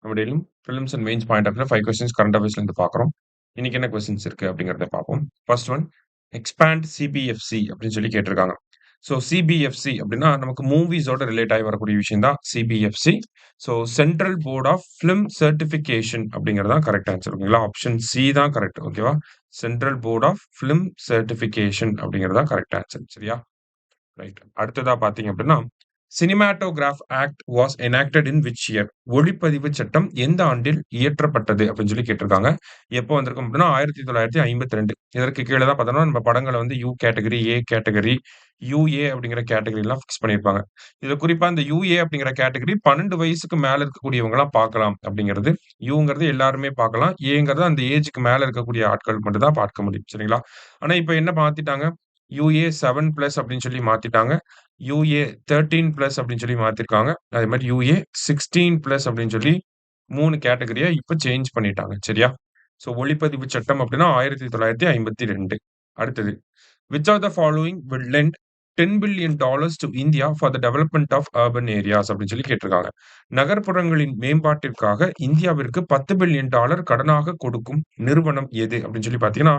நம்ம டெய்லியும் prelims and mains point of 5 questions current அஃபேர்ஸ்லேருந்து பார்க்குறோம். இன்னைக்கு என்ன கொஸ்டின்ஸ் இருக்கு அப்படிங்கிறத பார்ப்போம். ஃபர்ஸ்ட் ஒன் எக்ஸ்பேண்ட் சிபிஎஃப்சி அப்படின்னு சொல்லி கேட்டிருக்காங்க. ஸோ சிபிஎஃப்சி அப்படின்னா நமக்கு மூவிஸோட ரிலேட் ஆகி வரக்கூடிய விஷயம் தான் CBFC. So central board of film certification அப்படிங்கிறது தான் கரெக்ட் ஆன்சர். ஓகேங்களா? ஆப்ஷன் சி தான் கரெக்ட். ஓகேவா? Central board of film certification அப்படிங்கிறது தான் கரெக்ட் ஆன்சர். சரியா? ரைட். அடுத்ததா பார்த்தீங்க அப்படின்னா cinematograph act was enacted in which year? ஒளிப்பதிவு சட்டம் எந்த ஆண்டில் இயற்றப்பட்டது அப்படின்னு சொல்லி கேட்டிருக்காங்க. எப்போ வந்திருக்கும் அப்படின்னா 1952. இதற்கு கீழே தான் பார்த்தோம்னா நம்ம படங்களை வந்து U category, A category, UA அப்படிங்கிற கேட்டகரிலாம் ஃபிக்ஸ் பண்ணியிருப்பாங்க. இதுல குறிப்பா இந்த யூஏ அப்படிங்கிற கேட்டகரி 12 வயசுக்கு மேல இருக்கக்கூடியவங்கலாம் பார்க்கலாம் அப்படிங்கிறது. யூங்கிறது எல்லாருமே பார்க்கலாம். ஏங்கிறது அந்த ஏஜ்க்கு மேல இருக்கக்கூடிய ஆட்கள் மட்டும் தான் பார்க்க முடியும். சரிங்களா? ஆனா இப்ப என்ன மாத்திட்டாங்க? யூஏ 7+ அப்படின்னு சொல்லி மாத்திட்டாங்க. யூஏ 13+ அப்படின்னு சொல்லி மாத்திருக்காங்க. அதே மாரி யூஏ 16+ அப்படின்னு சொல்லி 3 கேட்டகரியா இப்ப சேஞ்ச் பண்ணிட்டாங்க. சரியா? ஸோ ஒளிப்பதிவு சட்டம் அப்படின்னா 1952. அடுத்தது. Which of the following will lend $10 billion to India for the development of urban areas அப்படின்னு சொல்லி கேட்டிருக்காங்க. நகர்ப்புறங்களின் மேம்பாட்டிற்காக இந்தியாவிற்கு $10 பில்லியன் கடனாக கொடுக்கும் நிறுவனம் எது அப்படின்னு சொல்லி பார்த்தீங்கன்னா,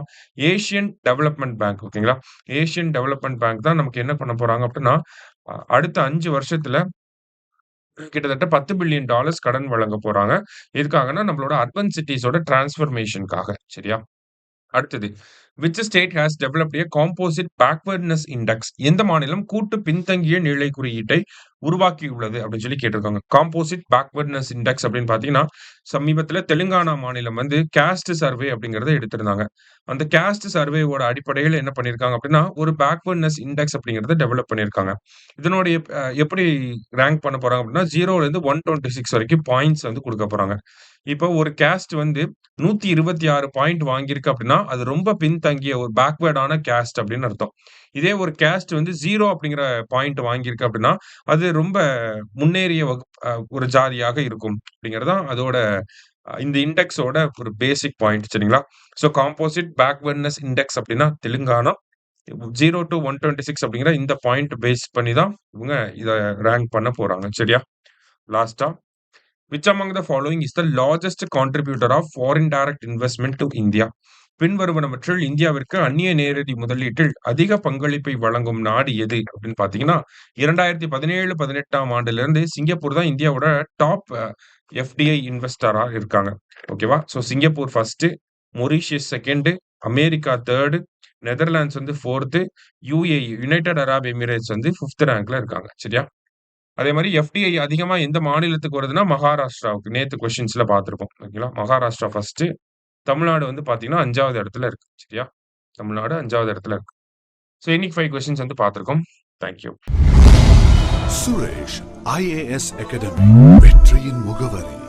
ஏசியன் டெவலப்மென்ட் பேங்க். ஓகேங்களா? ஏசியன் டெவலப்மென்ட் பேங்க் தான் நமக்கு என்ன பண்ண போறாங்க அப்படின்னா, அடுத்த 5 வருஷத்துல கிட்டத்தட்ட $10 பில்லியன் கடன் வழங்க போறாங்க. எதுக்காகன்னா, நம்மளோட அர்பன் சிட்டீஸோட டிரான்ஸ்ஃபர்மேஷன்க்காக. சரியா? அடுத்தது. Which state has developed a composite backwardness index? எந்த மாநிலம் கூட்டு பின்தங்கிய நிலை குறியீட்டை உருவாக்கியுள்ளது அப்படின்னு சொல்லி கேட்டிருக்காங்க. காம்போசிட் பேக்வர்ட்னஸ் இண்டெக்ஸ் அப்படின்னு பார்த்தீங்கன்னா, சமீபத்தில தெலுங்கானா மாநிலம் வந்து காஸ்ட் சர்வே அப்படிங்கிறத எடுத்திருந்தாங்க. அந்த காஸ்ட் சர்வேவோட அடிப்படையில என்ன பண்ணியிருக்காங்க அப்படின்னா, ஒரு பேக்வர்ட்னஸ் இண்டெக்ஸ் அப்படிங்கிறத டெவலப் பண்ணியிருக்காங்க. இதனுடைய எப்படி ரேங்க் பண்ண போறாங்க அப்படின்னா, 0லேருந்து 126 வரைக்கும் பாயிண்ட்ஸ் வந்து குடுக்க போறாங்க. இப்போ ஒரு காஸ்ட் வந்து 126 பாயிண்ட் வாங்கியிருக்கு அப்படின்னா, அது ரொம்ப பின்தங்கிய ஒரு பேக்வர்டான காஸ்ட் அப்படின்னு அர்த்தம். இதே ஒரு காஸ்ட் வந்து 0 அப்படிங்கிற பாயிண்ட் வாங்கியிருக்கு அப்படின்னா, அது ரொம்ப முன்னேறிய ஒரு ஜாதியாக இருக்கும் அப்படிங்கிறது தான் அதோட இந்த இண்டெக்ஸோட ஒரு பேசிக் பாயிண்ட். சரிங்களா? ஸோ காம்போசிட் பேக்வர்ட்னஸ் இண்டெக்ஸ் அப்படின்னா தெலுங்கானா. 0 டூ 126 அப்படிங்கிற இந்த பாயிண்ட் பேஸ் பண்ணி தான் இவங்க இத ரேங்க் பண்ண போறாங்க. சரியா? லாஸ்ட்டா which among the following is the largest contributor of foreign direct investment to India? பின்வருவனவற்றில் இந்தியாவிற்கு அந்நிய நேரடி முதலீட்டில் அதிக பங்களிப்பை வழங்கும் நாடு எது அப்படின்னு பார்த்தீங்கன்னா, 2017, 18ஆம் ஆண்டிலிருந்து சிங்கப்பூர் தான் இந்தியாவோட டாப் எஃப்டிஐ இன்வெஸ்டரா இருக்காங்க. ஓகேவா? So Singapore first, Mauritius second, America third, Netherlands வந்து fourth, UAE United Arab Emirates வந்து 5த் ரேங்க்ல இருக்காங்க. சரியா? அதே மாரி எஃப்டிஐ அதிகமா எந்த மாநிலத்துக்கு வருதுன்னா, மகாராஷ்டிராவுக்கு. நேத்து கொஸ்டின்ஸ்ல பார்த்திருப்போம். ஓகேங்களா? மகாராஷ்டிரா ஃபர்ஸ்ட்டு. தமிழ்நாடு வந்து பார்த்தீங்கன்னா, 5வது இடத்துல இருக்கு. சரியா? தமிழ்நாடு 5வது இடத்துல இருக்கு. ஸோ இன்னைக்கு 5 கொஸ்டின்ஸ் வந்து பார்த்திருக்கோம். Thank you. Suresh IAS academy வெற்றியின் முகவரி.